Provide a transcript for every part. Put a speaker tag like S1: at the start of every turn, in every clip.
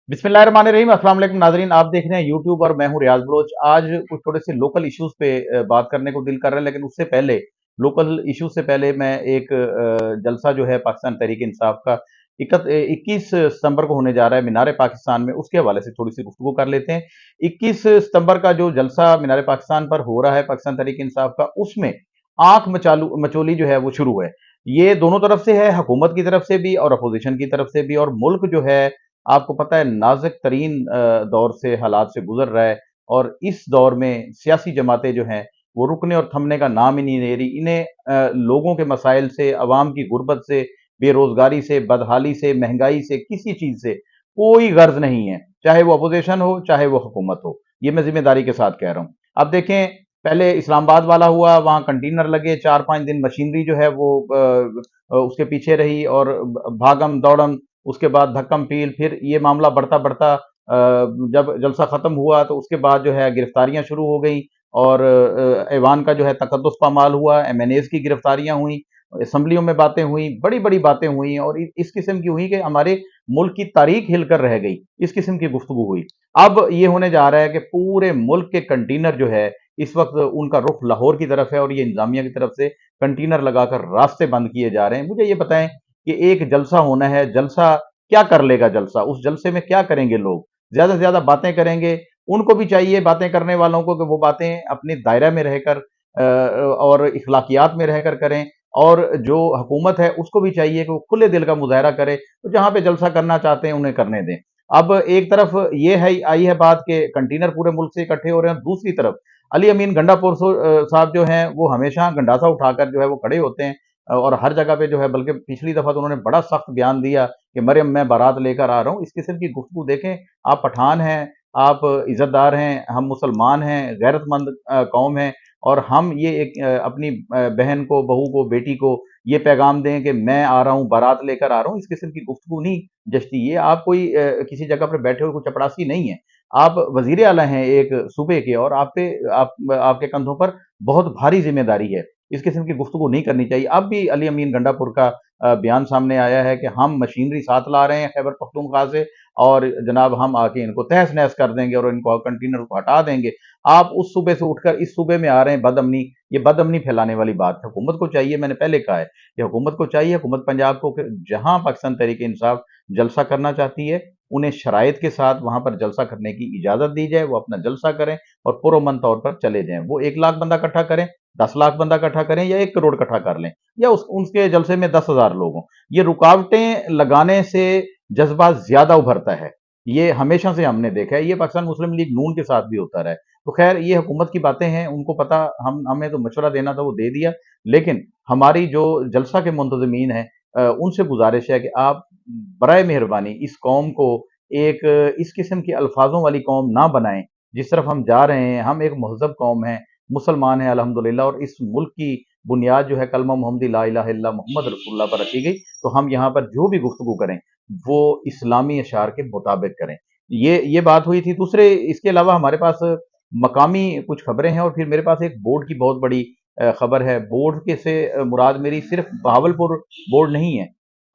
S1: बिस्मिल्लाहिर्रहमानिर्रहीम। अस्सलाम वालेकुम नाजरीन, आप देख रहे हैं यूट्यूब और मैं हूं रियाज बलोच। आज कुछ थोड़े से लोकल इश्यूज पे बात करने को दिल कर रहा है, लेकिन उससे पहले लोकल इश्यूज से पहले मैं एक जलसा जो है पाकिस्तान तहरीक इंसाफ का 21 सितंबर को होने जा रहा है मीनार पाकिस्तान में, उसके हवाले से थोड़ी सी गुफ्तगू कर लेते हैं। 21 सितंबर का जो जलसा मीनार पाकिस्तान पर हो रहा है पाकिस्तान तहरीक इंसाफ का, उसमें आंख मचालू मचोली जो है वो शुरू है। ये दोनों तरफ से है, हुकूमत की तरफ से भी और अपोजिशन की तरफ से भी। और मुल्क जो है, आपको पता है, नाजुक तरीन दौर से हालात से गुजर रहा है। और इस दौर में सियासी जमातें जो हैं वो रुकने और थमने का नाम ही नहीं ले रही। इन्हें लोगों के मसाइल से, अवाम की गुर्बत से, बेरोजगारी से, बदहाली से, महंगाई से, किसी चीज से कोई गर्ज नहीं है, चाहे वो अपोजिशन हो चाहे वो हुकूमत हो। ये मैं जिम्मेदारी के साथ कह रहा हूँ। अब देखें, पहले इस्लामाबाद वाला हुआ, वहां कंटेनर लगे, 4-5 दिन मशीनरी जो है वो उसके पीछे रही और भागम दौड़म, उसके बाद धक्कम पील। फिर ये मामला बढ़ता बढ़ता जब जलसा खत्म हुआ तो उसके बाद जो है गिरफ्तारियां शुरू हो गई और ऐवान का जो है तकद्दुस पामाल हुआ, एमएनएज की गिरफ्तारियां हुई, असम्बलियों में बातें हुई, बड़ी बड़ी बातें हुई और इस किस्म की हुई कि हमारे मुल्क की तारीख हिलकर रह गई। इस किस्म की गुफ्तगू हुई। अब ये होने जा रहा है कि पूरे मुल्क के कंटेनर जो है, इस वक्त उनका रुख लाहौर की तरफ है और ये इंतजामिया की तरफ से कंटेनर लगाकर रास्ते बंद किए जा रहे हैं। मुझे ये बताएं कि एक जलसा होना है, जलसा क्या कर लेगा जलसा? उस जलसे में क्या करेंगे लोग? ज्यादा से ज्यादा बातें करेंगे। उनको भी चाहिए बातें करने वालों को कि वो बातें अपने दायरा में रहकर और इखलाकियात में रहकर करें। और जो हुकूमत है उसको भी चाहिए कि वो खुले दिल का मुजाहरा करे, तो जहां पे जलसा करना चाहते हैं उन्हें करने दें। अब एक तरफ ये है, आई है बात के कंटेनर पूरे मुल्क से इकट्ठे हो रहे हैं, दूसरी तरफ अली अमीन गंडापुर साहब जो हैं वो हमेशा गंडासा उठाकर जो है वो खड़े होते हैं और हर जगह पे जो है, बल्कि पिछली दफा तो उन्होंने बड़ा सख्त बयान दिया कि मरियम मैं बारात लेकर आ रहा हूँ। इस किस्म की गुफ्तगू देखें। आप पठान हैं, आप इज्जतदार हैं, हम मुसलमान हैं, गैरतमंद कौम है, और हम ये एक अपनी बहन को, बहू को, बेटी को ये पैगाम दें कि मैं आ रहा हूँ, बारात लेकर आ रहा हूँ। इस किस्म की गुफ्तगू नहीं जचती। ये आप कोई किसी जगह पर बैठे हुए कोई चपड़ासी नहीं है। आप वजीर आला हैं एक सूबे के और आपके कंधों पर बहुत भारी जिम्मेदारी है। इस किस्म की गुफ्तगू नहीं करनी चाहिए। अब भी अली अमीन गंडापुर का बयान सामने आया है कि हम मशीनरी साथ ला रहे हैं खैबर पख्तूनख्वा से और जनाब हम आके इनको तहस नहस कर देंगे और इनको कंटेनर को हटा देंगे। आप उस सूबे से उठकर इस सूबे में आ रहे हैं बदअमनी। ये बदअमनी फैलाने वाली बात है। हुकूमत को चाहिए, मैंने पहले कहा है कि हुकूमत को चाहिए, हुकूमत पंजाब को, कि जहां पाकिस्तान तहरीक इंसाफ जलसा करना चाहती है, उन्हें शराइत के साथ वहां पर जलसा करने की इजाजत दी जाए। वो अपना जलसा करें और पुरअमन तौर पर चले जाएं। वो 1 लाख बंदा इकट्ठा करें, 10 लाख बंदा इकट्ठा करें या 1 करोड़ इकट्ठा कर लें, या उसके जलसे में 10,000 लोग हों। ये रुकावटें लगाने से जज्बा ज्यादा उभरता है। ये हमेशा से हमने देखा है। ये पाकिस्तान मुस्लिम लीग नून के साथ भी होता रहा है। तो खैर, ये हुकूमत की बातें हैं, उनको पता। हमें तो मशवरा देना था, वो दे दिया। लेकिन हमारी जो जलसा के मुंतजमीन है, उनसे गुजारिश है कि आप बराए मेहरबानी इस कौम को एक इस किस्म के अल्फाजों वाली कौम ना बनाएं। जिस तरफ हम जा रहे हैं, हम एक महजब कौम है, मुसलमान है अल्हम्दुलिल्लाह, और इस मुल्क की बुनियाद जो है कलमा मोहम्मदी ला इलाहा इल्लल्लाह मोहम्मद रसूलुल्लाह पर रखी गई। तो हम यहाँ पर जो भी गुफ्तगू करें वो इस्लामी अशार के मुताबिक करें। ये बात हुई थी। दूसरे, इसके अलावा हमारे पास मकामी कुछ खबरें हैं और फिर मेरे पास एक बोर्ड की बहुत बड़ी खबर है। बोर्ड के से मुराद मेरी सिर्फ बहावलपुर बोर्ड नहीं है,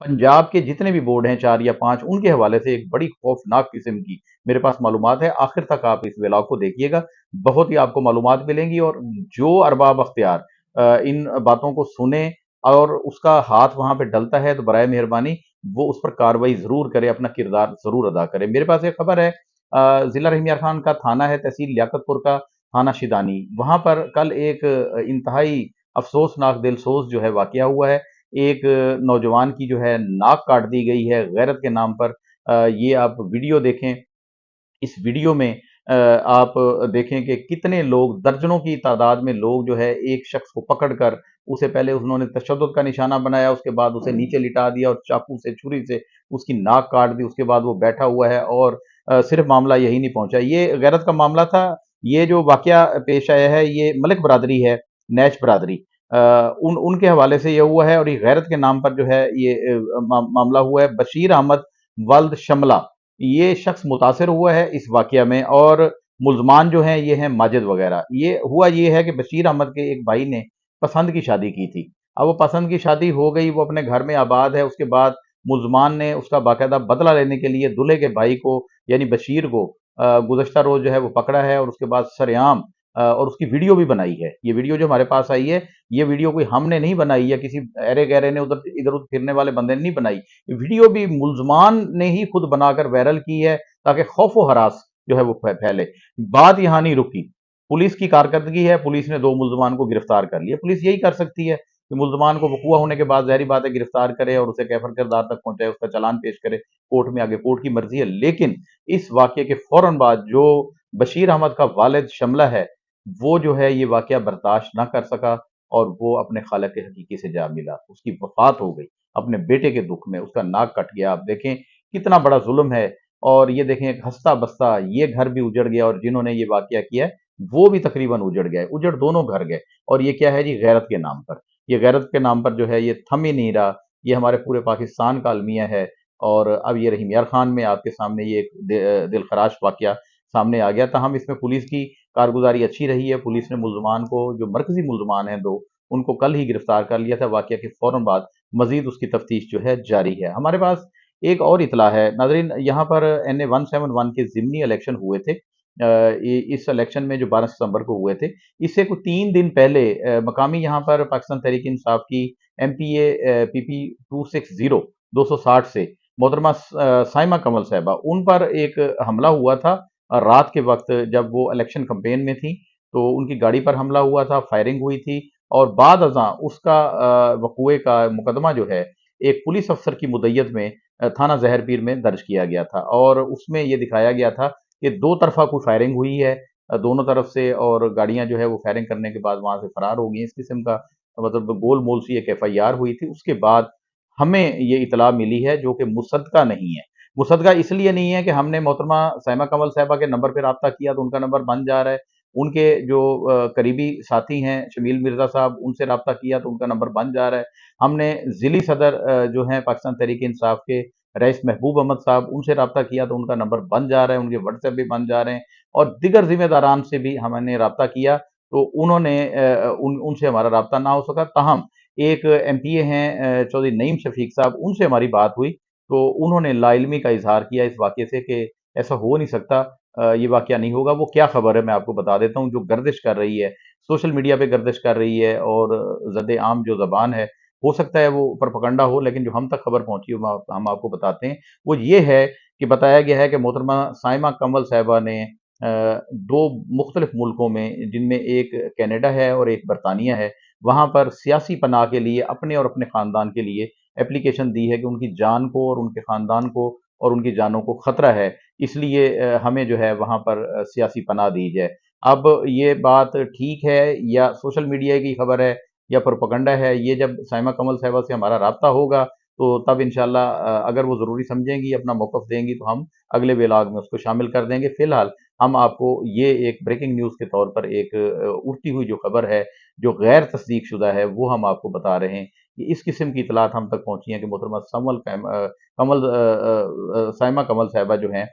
S1: पंजाब के जितने भी बोर्ड हैं 4 या 5, उनके हवाले से एक बड़ी खौफनाक किस्म की मेरे पास मालूमात है। आखिर तक आप इस व्लॉग को देखिएगा, बहुत ही आपको मालूमात मिलेंगी। और जो अरबाब अख्तियार इन बातों को सुने और उसका हाथ वहां पे डलता है, तो बराए मेहरबानी वो उस पर कार्रवाई जरूर करे, अपना किरदार जरूर अदा करे। मेरे पास एक खबर है, जिला रहीम यार खान का थाना है, तहसील लियाकतपुर का थाना शिदानी। वहां पर कल एक इंतहाई अफसोसनाक दिलसोज जो है वाकया हुआ है। एक नौजवान की जो है नाक काट दी गई है गैरत के नाम पर। ये आप वीडियो देखें। इस वीडियो में आप देखें कि कितने लोग, दर्जनों की तादाद में लोग जो है एक शख्स को पकड़कर, उसे पहले उन्होंने तशद्दुद का निशाना बनाया, उसके बाद उसे नीचे लिटा दिया और चाकू से, छुरी से उसकी नाक काट दी। उसके बाद वो बैठा हुआ है और सिर्फ मामला यही नहीं पहुंचा, ये गैरत का मामला था। ये जो वाकया पेश आया है, ये मलिक बरादरी है, नैच बरादरी, उनके हवाले से ये हुआ है और ये गैरत के नाम पर जो है ये मामला हुआ है। बशीर अहमद वल्द शमला, ये शख्स मुतासिर हुआ है इस वाकया में। और मुल्जमान जो हैं ये हैं माजिद वगैरह। ये हुआ ये है कि बशीर अहमद के एक भाई ने पसंद की शादी की थी। अब वो पसंद की शादी हो गई, वो अपने घर में आबाद है। उसके बाद मुल्जमान ने उसका बाकायदा बदला लेने के लिए दूल्हे के भाई को यानी बशीर को गुज़श्ता रोज़ जो है वो पकड़ा है और उसके बाद सरेआम और उसकी वीडियो भी बनाई है। ये वीडियो जो हमारे पास आई है, ये वीडियो कोई हमने नहीं बनाई या किसी अरे-गहरे ने उधर इधर-उधर फिरने वाले बंदे ने नहीं बनाई। ये वीडियो भी मुल्ज़मान ने ही खुद बनाकर वायरल की है ताकि खौफ व हरास जो है वो फैले। बात यहाँ नहीं रुकी। पुलिस की कारकर्दगी है, पुलिस ने 2 मुल्ज़मान को गिरफ्तार कर लिया। पुलिस यही कर सकती है कि मुल्ज़मान को वक़ूआ होने के बाद ज़ाहिर बात है गिरफ्तार करे और उसे कैफर किरदार तक पहुँचाए, उसका चालान पेश करे कोर्ट में, आगे कोर्ट की मर्ज़ी है। लेकिन इस वाक़ये के फ़ौरन बाद जो बशीर अहमद का वालिद शमला है, वो जो है ये वाक़या बर्दाश्त ना कर सका और वो अपने खालिक हकीकी से जा मिला। उसकी वफ़ात हो गई, अपने बेटे के दुःख में, उसका नाक कट गया। आप देखें कितना बड़ा ज़ुल्म है और ये देखें एक हँसता-बसता ये घर भी उजड़ गया और जिन्होंने ये वाक़या किया है, वो भी तकरीबन उजड़ गए, उजड़ दोनों घर गए। और ये क्या है जी? गैरत के नाम पर। ये गैरत के नाम पर जो है ये थम ही नहीं रहा, ये हमारे पूरे पाकिस्तान का अलमिया है और अब ये रहीम यार खान में आपके सामने ये एक दिलखराश वाक़या सामने आ गया। ताहम इसमें पुलिस की कारगुज़ारी अच्छी रही है, पुलिस ने मुल्ज़मान को जो मरकज़ी मुल्ज़मान हैं 2 उनको कल ही गिरफ्तार कर लिया था। वाक़या के फ़ौरन बाद मज़ीद उसकी तफ्तीश जो है जारी है। हमारे पास एक और इत्तला है नाज़रीन, यहाँ पर NA 171 के ज़िमनी इलेक्शन हुए थे। इस इलेक्शन में जो 12 सितंबर को हुए थे, इससे कुछ 3 दिन पहले मकामी यहाँ पर पाकिस्तान तहरीक-ए-इंसाफ की MPA PP 260 260 से मोहतरमा साइमा कमल साहिबा, उन पर एक हमला हुआ था रात के वक़्त जब वो इलेक्शन कैंपेन में थी, तो उनकी गाड़ी पर हमला हुआ था, फायरिंग हुई थी और बाद अज़ां उसका वक़ूए का मुकदमा जो है, एक पुलिस अफ़सर की मुद्दयत में थाना ज़हरपीर में दर्ज किया गया था और उसमें ये दिखाया गया था कि 2 तरफ़ा कोई फायरिंग हुई है दोनों तरफ से और गाड़ियाँ जो है वो फायरिंग करने के बाद वहाँ से फरार हो गई। इस किस्म का मतलब गोल-मोल सी एक FIR हुई थी। उसके बाद हमें ये इत्तला मिली है जो कि मुसद्दक़ा नहीं है। मुसद्दक़ा इसलिए नहीं है कि हमने मोहतरमा साइमा कमल साहिबा के नंबर पे राब्ता किया तो उनका नंबर बंद जा रहा है। उनके जो करीबी साथी हैं शमील मिर्ज़ा साहब, उनसे राब्ता किया तो उनका नंबर बंद जा रहा है। हमने ज़िली सदर जो हैं पाकिस्तान तहरीक-ए-इंसाफ के रईस महबूब अहमद साहब, उनसे राब्ता किया तो उनका नंबर बंद जा रहा है, उनके व्हाट्सएप भी बंद जा रहे हैं और दीगर ज़िम्मेदारान से भी हमने राब्ता किया तो उन्होंने उनसे हमारा राब्ता ना हो सका। ताहम एक MPA हैं चौधरी नईम शफ़ीक साहब, उनसे हमारी बात हुई तो उन्होंने लाइल्मी का इज़हार किया इस वाक़ये से कि ऐसा हो नहीं सकता, ये वाक़या नहीं होगा। वो क्या खबर है मैं आपको बता देता हूँ, जो गर्दिश कर रही है, सोशल मीडिया पे गर्दिश कर रही है और ज़द-ए-आम जो ज़बान है, हो सकता है वो प्रोपेगेंडा हो लेकिन जो हम तक खबर पहुँची है हम आपको बताते हैं। वो ये है कि बताया गया है कि मोहतरमा साइमा कमल साहिबा ने 2 मुख्तलिफ मुल्कों में जिनमें एक कनाडा है और एक बरतानिया है, वहाँ पर सियासी पनाह के लिए अपने और अपने ख़ानदान के लिए एप्लीकेशन दी है कि उनकी जान को और उनके ख़ानदान को और उनकी जानों को ख़तरा है, इसलिए हमें जो है वहाँ पर सियासी पनाह दी जाए। अब ये बात ठीक है या सोशल मीडिया की खबर है या प्रोपेगेंडा है, ये जब साइमा कमल साहिबा से हमारा राब्ता होगा, तो तब इंशाअल्लाह अगर वो ज़रूरी समझेंगी, अपना मौक़िफ़ देंगी, तो हम अगले व्लॉग में उसको शामिल कर देंगे। फ़िलहाल हम आपको ये एक ब्रेकिंग न्यूज़ के तौर पर एक उड़ती हुई जो खबर है, जो गैर तस्दीक शुदा है, वो हम आपको बता रहे हैं कि इस किस्म की इत्तलात हम तक पहुँची हैं कि मोहतरमा साइमा कमल साहिबा जो हैं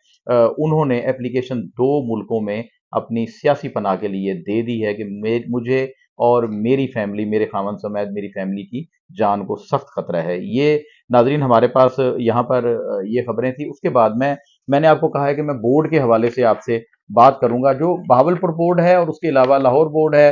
S1: उन्होंने एप्लीकेशन 2 मुल्कों में अपनी सियासी पनाह के लिए दे दी है कि मुझे और मेरी फैमिली, मेरे खामन समेत मेरी फैमिली की जान को सख्त खतरा है। ये नाज़रीन हमारे पास यहाँ पर ये खबरें थी। उसके बाद मैंने आपको कहा है कि मैं बोर्ड के हवाले से आपसे बात करूँगा। जो बहावलपुर बोर्ड है और उसके अलावा लाहौर बोर्ड है,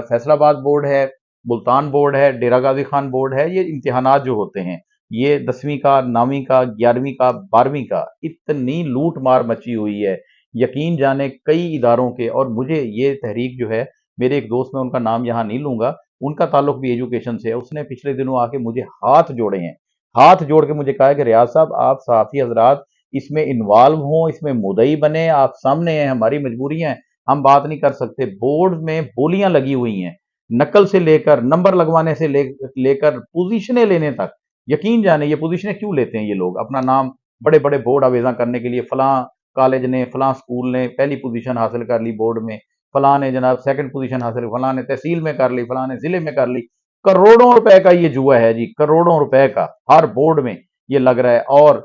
S1: फैसलाबाद बोर्ड है, मुल्तान बोर्ड है, डेरा गाज़ी खान बोर्ड है, ये इम्तिहानात जो होते हैं, ये 10वीं का, 9वीं का, 11वीं का, 12वीं का, इतनी लूट मार मची हुई है, यकीन जाने कई इदारों के। और मुझे ये तहरीक जो है, मेरे एक दोस्त, मैं उनका नाम यहाँ नहीं लूँगा, उनका ताल्लुक भी एजुकेशन से है। उसने पिछले दिनों आके मुझे हाथ जोड़े हैं, हाथ जोड़ के मुझे कहा है कि रियाज साहब आप सहाफ़ी हज़रात इसमें इन्वॉल्व हों, इसमें मुद्दई बने, आप सामने हैं, हमारी मजबूरियाँ हैं, हम बात नहीं कर सकते। बोर्ड में बोलियां लगी हुई हैं, नकल से लेकर नंबर लगवाने से लेकर पोजीशनें लेने तक। यकीन जाने ये पोजीशनें क्यों लेते हैं ये लोग? अपना नाम बड़े बड़े बोर्ड आवेजा करने के लिए, फलां कॉलेज ने, फलां स्कूल ने पहली पोजीशन हासिल कर ली बोर्ड में, फलां ने जनाब सेकंड पोजीशन हासिल, फलां ने तहसील में कर ली, फलां ने जिले में कर ली। करोड़ों रुपए का ये जुआ है जी, करोड़ों रुपए का हर बोर्ड में ये लग रहा है और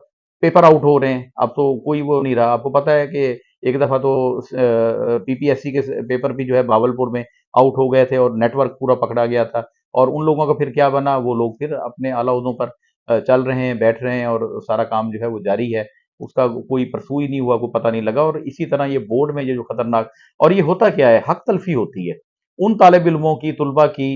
S1: पेपर आउट हो रहे हैं। अब तो कोई वो नहीं रहा। आपको पता है कि एक दफा तो PPSC के पेपर भी जो है भावलपुर में आउट हो गए थे और नेटवर्क पूरा पकड़ा गया था और उन लोगों का फिर क्या बना, वो लोग फिर अपने आला ओहदों पर चल रहे हैं, बैठ रहे हैं और सारा काम जो है वो जारी है। उसका कोई परसू ही नहीं हुआ, कोई पता नहीं लगा। और इसी तरह ये बोर्ड में ये जो खतरनाक, और ये होता क्या है, हक तलफी होती है, उन तालिब इल्मों की, तुलबा की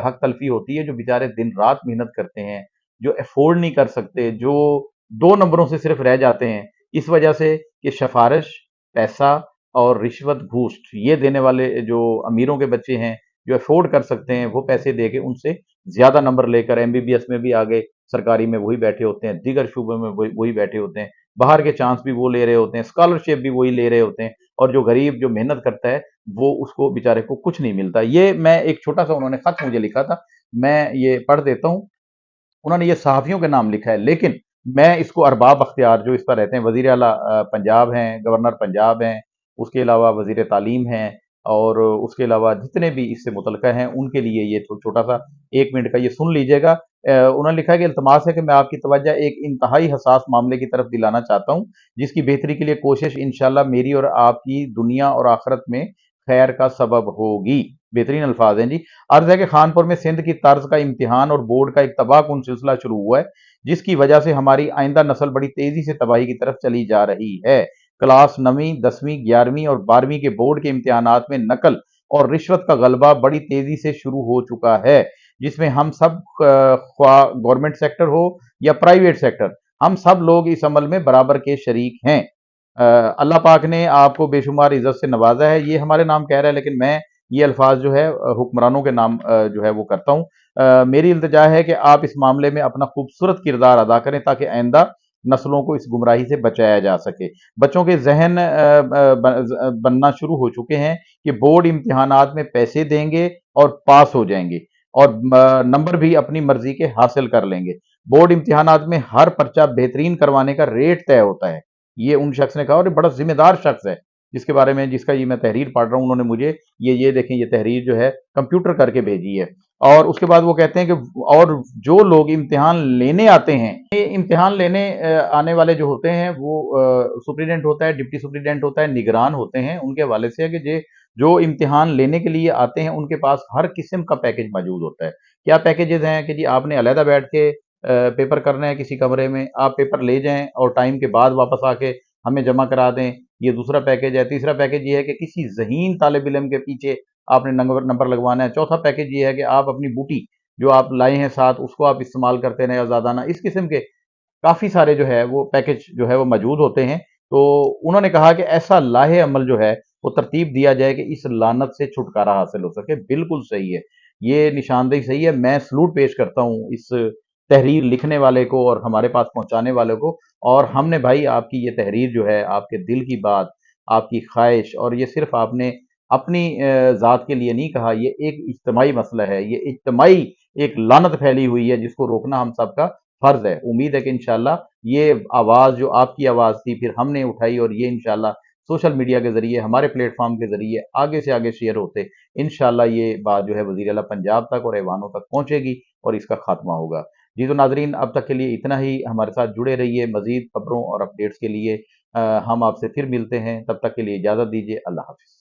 S1: हक तलफी होती है जो बेचारे दिन रात मेहनत करते हैं, जो अफोर्ड नहीं कर सकते, जो 2 नंबरों से सिर्फ रह जाते हैं इस वजह से कि सिफारिश, पैसा और रिश्वत घूस ये देने वाले जो अमीरों के बच्चे हैं, जो अफोर्ड कर सकते हैं, वो पैसे दे के उनसे ज्यादा नंबर लेकर एमबीबीएस में भी आगे, सरकारी में वही बैठे होते हैं, दीगर शूबों में वही बैठे होते हैं, बाहर के चांस भी वो ले रहे होते हैं, स्कॉलरशिप भी वही ले रहे होते हैं, और जो गरीब जो मेहनत करता है वो उसको बेचारे को कुछ नहीं मिलता। ये मैं एक छोटा सा, उन्होंने खत मुझे लिखा था, मैं ये पढ़ देता हूँ। उन्होंने ये सहाफ़ियों के नाम लिखा है, लेकिन मैं इसको अरबाब अख्तियार जो इस पर रहते हैं, वज़ीर आला पंजाब हैं, गवर्नर पंजाब हैं, उसके अलावा वज़ीर तालीम हैं, और उसके अलावा जितने भी इससे मुतल्लिक़ हैं, उनके लिए ये छोटा सा 1 मिनट का ये सुन लीजिएगा। उन्होंने लिखा है कि इल्तमास है कि मैं आपकी तवज्जो एक इंतहाई हसास मामले की तरफ दिलाना चाहता हूँ, जिसकी बेहतरी के लिए कोशिश इंशाअल्लाह मेरी और आपकी दुनिया और आखिरत में खैर का सबब होगी। बेहतरीन अल्फाज हैं जी। अर्ज है कि खानपुर में सिंध की तर्ज का इम्तिहान और बोर्ड का एक तबाहकुन सिलसिला शुरू हुआ है, जिसकी वजह से हमारी आइंदा नस्ल बड़ी तेजी से तबाही की तरफ चली जा रही है। क्लास 9वीं, 10वीं, 11वीं और 12वीं के बोर्ड के इम्तिहानात में नकल और रिश्वत का गलबा बड़ी तेजी से शुरू हो चुका है, जिसमें हम सब, ख्वाह गवर्नमेंट सेक्टर हो या प्राइवेट सेक्टर, हम सब लोग इस अमल में बराबर के शरीक हैं। अल्लाह पाक ने आपको बेशुमार इज्जत से नवाजा है, ये हमारे नाम कह रहा है, लेकिन मैं ये अल्फाज जो है हुक्मरानों के नाम जो है वो करता हूँ। मेरी इल्तिजा है कि आप इस मामले में अपना खूबसूरत किरदार अदा करें, ताकि आइंदा नस्लों को इस गुमराही से बचाया जा सके। बच्चों के जहन बनना शुरू हो चुके हैं कि बोर्ड इम्तिहानात में पैसे देंगे और पास हो जाएंगे, और नंबर भी अपनी मर्जी के हासिल कर लेंगे। बोर्ड इम्तिहानात में हर पर्चा बेहतरीन करवाने का रेट तय होता है, ये उन शख्स ने कहा, और ये बड़ा जिम्मेदार शख्स है, जिसके बारे में, जिसका ये मैं तहरीर पढ़ रहा हूँ, उन्होंने मुझे ये देखें, ये तहरीर जो है कंप्यूटर करके भेजी है। और उसके बाद वो कहते हैं कि और जो लोग इम्तिहान लेने आते हैं, ये इम्तिहान लेने आने वाले जो होते हैं वो सुप्रीडेंट होता है, डिप्टी सुप्रीडेंट होता है, निगरान होते हैं, उनके हवाले से है कि जो इम्तिहान लेने के लिए आते हैं उनके पास हर किस्म का पैकेज मौजूद होता है। क्या पैकेजेस हैं कि जी आपने अलहदा बैठ के पेपर करना है किसी कमरे में, आप पेपर ले जाएं और टाइम के बाद वापस आके हमें जमा करा दें, ये दूसरा पैकेज है। तीसरा पैकेज ये है कि किसी ज़हीन तालिब इल्म के पीछे आपने नंबर लगवाना है। चौथा पैकेज ये है कि आप अपनी बूटी जो आप लाए हैं साथ, उसको आप इस्तेमाल करते रहें आज़ादाना। इस किस्म के काफ़ी सारे जो है वो पैकेज जो है वो मौजूद होते हैं। तो उन्होंने कहा कि ऐसा लाहे अमल जो है वो तरतीब दिया जाए कि इस लानत से छुटकारा हासिल हो सके। बिल्कुल सही है, ये निशानदेही सही है। मैं सलूट पेश करता हूँ इस तहरीर लिखने वाले को और हमारे पास पहुंचाने वाले को। और हमने भाई आपकी ये तहरीर जो है, आपके दिल की बात, आपकी ख्वाहिश, और ये सिर्फ आपने अपनी ज़ात के लिए नहीं कहा, ये एक इज्तिमाई मसला है, ये इज्तिमाई एक लानत फैली हुई है, जिसको रोकना हम सबका फर्ज है। उम्मीद है कि इंशाल्लाह ये आवाज़ जो आपकी आवाज़ थी फिर हमने उठाई, और ये इंशाल्लाह सोशल मीडिया के ज़रिए, हमारे प्लेटफॉर्म के ज़रिए आगे से आगे शेयर होते इंशाल्लाह ये बात जो है वज़ीर आला पंजाब तक और ऐवानों तक पहुँचेगी और इसका खात्मा होगा। जी तो नाज़रीन, अब तक के लिए इतना ही। हमारे साथ जुड़े रहिए मज़ीद खबरों और अपडेट्स के लिए। हम आपसे फिर मिलते हैं, तब तक के लिए इजाज़त दीजिए। अल्लाह हाफ़िज़।